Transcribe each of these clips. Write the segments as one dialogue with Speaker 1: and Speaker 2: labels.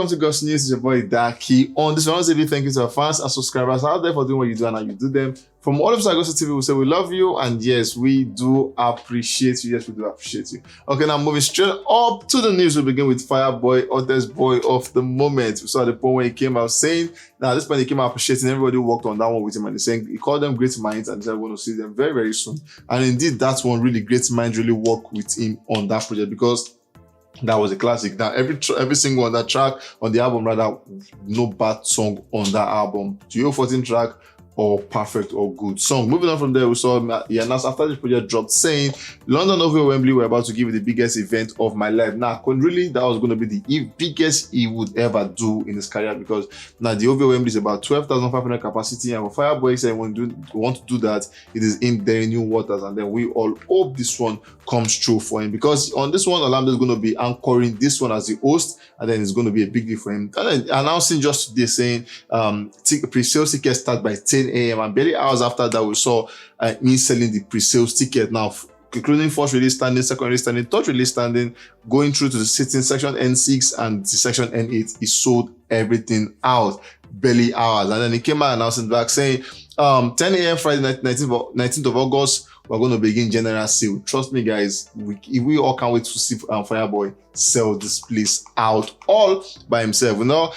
Speaker 1: welcome to God's News. It's your boy Daki. On this one, thank you to our fans and subscribers out there for doing what you do and how you do them. From all of us at Gossip TV, we say we love you, and yes, we do appreciate you. Yes, we do appreciate you. Okay, now moving straight up to the news, we begin with Fireboy, hottest boy of the moment. We saw the point where he came out saying, now this point he came out appreciating everybody who worked on that one with him, and he's saying he called them great minds and he said we're going to see them very, very soon. And indeed, that's one really great mind really worked with him on that project, because that was a classic. Now every single on that track on the album, rather, no bad song on that album. 2014 track, or perfect or good song. Moving on from there, we saw he announced after the project dropped saying, London over Wembley, we're about to give you the biggest event of my life. Now, really, that was going to be the biggest he would ever do in his career, because now the over Wembley is about 12,500 capacity, and for Fireboy said when we want to do that, it is in there in new waters, and then we all hope this one comes true for him, because on this one, Olamide is going to be anchoring this one as the host, and then it's going to be a big deal for him. And then announcing just today saying pre-sales tickets start by 10 a.m. and barely hours after that, we saw me selling the pre-sales ticket now, including first release standing, second release standing, third release standing, going through to the sitting section N6 and the section N8. He sold everything out, barely hours. And then he came out announcing back saying 10 a.m. Friday night, 19th of August, we're going to begin general sale. Trust me, guys, we all can't wait to see Fireboy sell this place out all by himself. You know,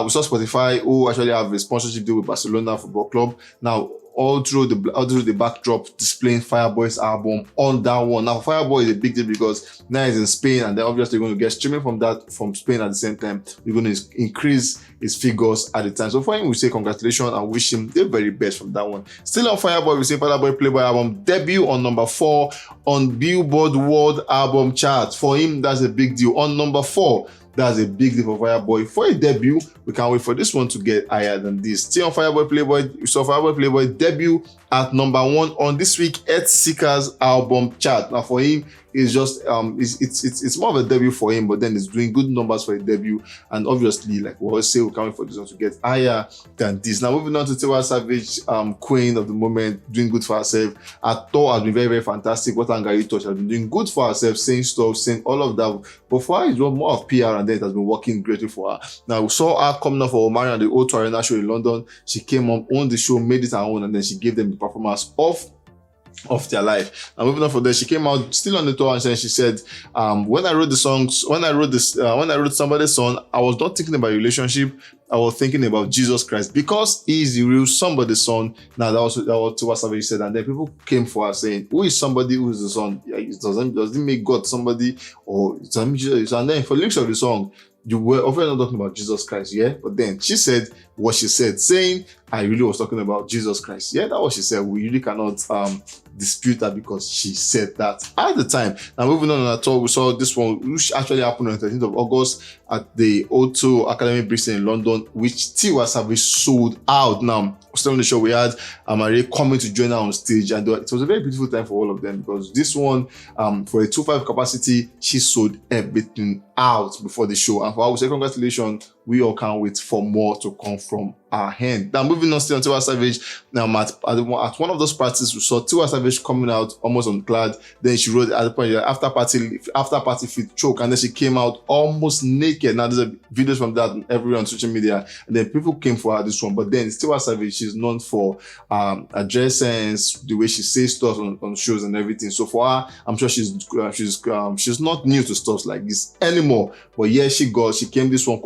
Speaker 1: we saw Spotify, who actually have a sponsorship deal with Barcelona Football Club. Now, all through the backdrop displaying Fireboy's album on that one. Now, Fireboy is a big deal because now he's in Spain, and they're obviously going to get streaming from Spain at the same time. We're going to increase his figures at the time. So for him, we say congratulations and wish him the very best from that one. Still on Fireboy, we say Fireboy Playboy album debut on number 4 on Billboard World Album Chart. For him, that's a big deal. On number 4. That's a big deal for Fireboy. For a debut, we can't wait for this one to get higher than this. Still on Fireboy Playboy, we saw Fireboy Playboy debut at number 1 on this week Earth Seekers album chart. Now for him, it's just it's more of a debut for him, but then it's doing good numbers for a debut, and obviously, like we always say, we're coming for this one to get higher than this. Now moving on to Tiwa Savage, queen of the moment, doing good for herself. Her tour has been very, very fantastic. What Angari touch has been doing good for herself, saying stuff, saying all of that. But for her, it's more of PR, and then it has been working greatly for her. Now we saw her coming up for Omari and the O2 Arena show in London. She came on the show, made it her own, and then she gave them the performance of their life. And moving on from there, she came out still on the tour, and she said, when I wrote somebody's song, I was not thinking about relationship, I was thinking about Jesus Christ, because he is the real somebody's son. Now that was what Tiwa Savage said, and then people came for her saying, who is somebody who is the son? Does it make God somebody, or does it mean Jesus? And then for lyrics of the song, you were often not talking about Jesus Christ, yeah? But then she said what she said, saying, I really was talking about Jesus Christ. Yeah, that's what she said. We really cannot dispute that, because she said that at the time. Now moving on at all, we saw this one, which actually happened on the 13th of August at the O2 Academy Brixton in London, which Tiwa Savage sold out. Now, still on the show, we had Amare coming to join her on stage, and it was a very beautiful time for all of them, because this one, for a 2.5 capacity, she sold everything out before the show. And for her, we say congratulations. We all can't wait for more to come from our hand. Now moving on still on Tiwa Savage. Now at one of those parties, we saw Tiwa Savage coming out almost unclad. Then she wrote at the point, after party fit choke, and then she came out almost naked. Now there's videos from that everywhere on social media, and then people came for her this one. But then Tiwa Savage, she's known for her dress sense, the way she says stuff on shows and everything. So for her, I'm sure she's not new to stuff like this anymore. But yeah, she came this one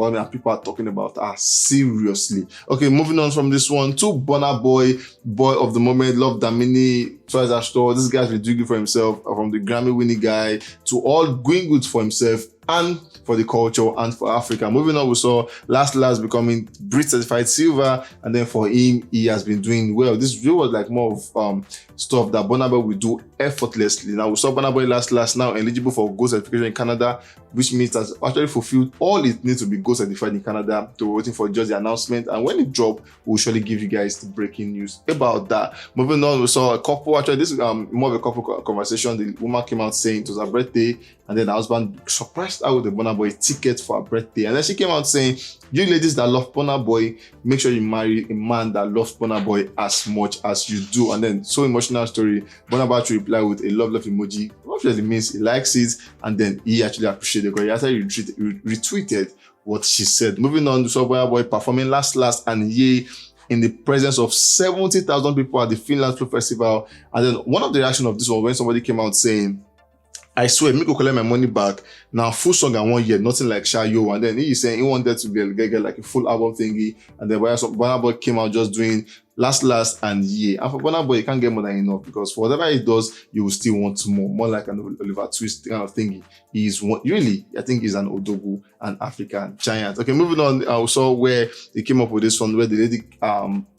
Speaker 1: and people are talking about her seriously. Okay, moving on from this one to Burna Boy, boy of the moment, Love Damini, Treasure Store. This guy's been doing good for himself, from the Grammy winning guy to all going good for himself and for the culture and for Africa. Moving on, we saw Last becoming Brit certified silver, and then for him, he has been doing well. This video was like more of stuff that Burna Boy will do effortlessly. Now we saw Burna Boy Last now eligible for gold certification in Canada, which means that actually fulfilled all it needs to be gold certified in Canada. So we're waiting for just the announcement, and when it drops, we'll surely give you guys the breaking news about that. Moving on, we saw a couple. Actually, this is more of a couple conversation. The woman came out saying it was her birthday, and then her husband surprised her with the Burna Boy ticket for her birthday. And then she came out saying, you ladies that love Burna Boy, make sure you marry a man that loves Burna Boy as much as you do. And then, so emotional story, Burna Boy to reply with a love emoji. What really means he likes it, and then he actually appreciated it, because he actually retweeted what she said. Moving on, we saw Burna Boy performing Last and Ye in the presence of 70,000 people at the Finland Film Festival. And then one of the reactions of this was when somebody came out saying, I swear, me go collect my money back. Now, full song and 1 year, nothing like Shayo. And then he's saying he wanted to get like a full album thingy. And then Burna Boy came out just doing Last and Ye. And for Burna Boy, you can't get more than enough, because for whatever he does, you will still want more like an Oliver Twist kind of thingy. He's really, I think he's an Odogu, an African giant. Okay, moving on, I saw where they came up with this one, where the lady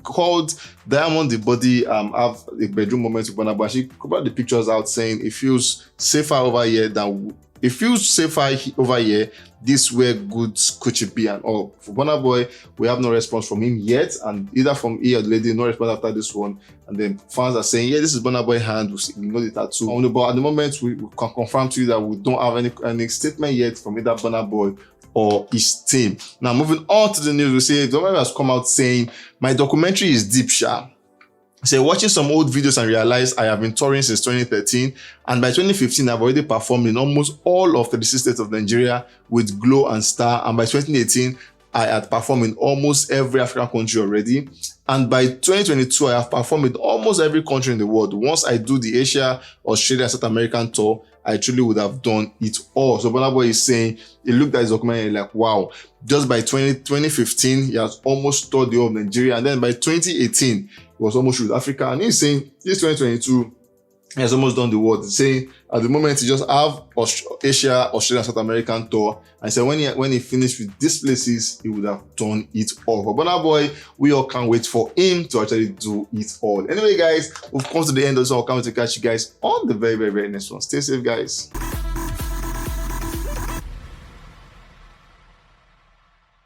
Speaker 1: called Diamond the Body have a bedroom moment with Burna Boy. She covered the pictures out saying it feels safer over here than it feels safer over here. This where goods could be and all. For Burna Boy, we have no response from him yet, and either from he or the lady, no response after this one. And then fans are saying, yeah, this is Burna Boy hand. We know the tattoo. But at the moment, we can confirm to you that we don't have any statement yet from either Burna Boy or his team. Now, moving on to the news, we see Burna Boy has come out saying, my documentary is deep, sha. So watching some old videos and realized I have been touring since 2013, and by 2015 I've already performed in almost all of 36 states of Nigeria with Glow and Star, and by 2018 I had performed in almost every African country already, and by 2022 I have performed in almost every country in the world. Once I do the Asia, Australia, South American tour, I truly would have done it all. So Burna Boy is saying, he looked at his documentary like, wow, just by 2015 he has almost toured the whole of Nigeria, and then by 2018 he was almost with Africa, and he's saying this 2022 he has almost done the world. He's saying at the moment he just have Asia, Australia, South American tour, and so when he finished with these places, he would have done it all. For Burna Boy, we all can't wait for him to actually do it all. Anyway, guys, we've come to the end of this. I'll come to catch you guys on the very next one. Stay safe, guys.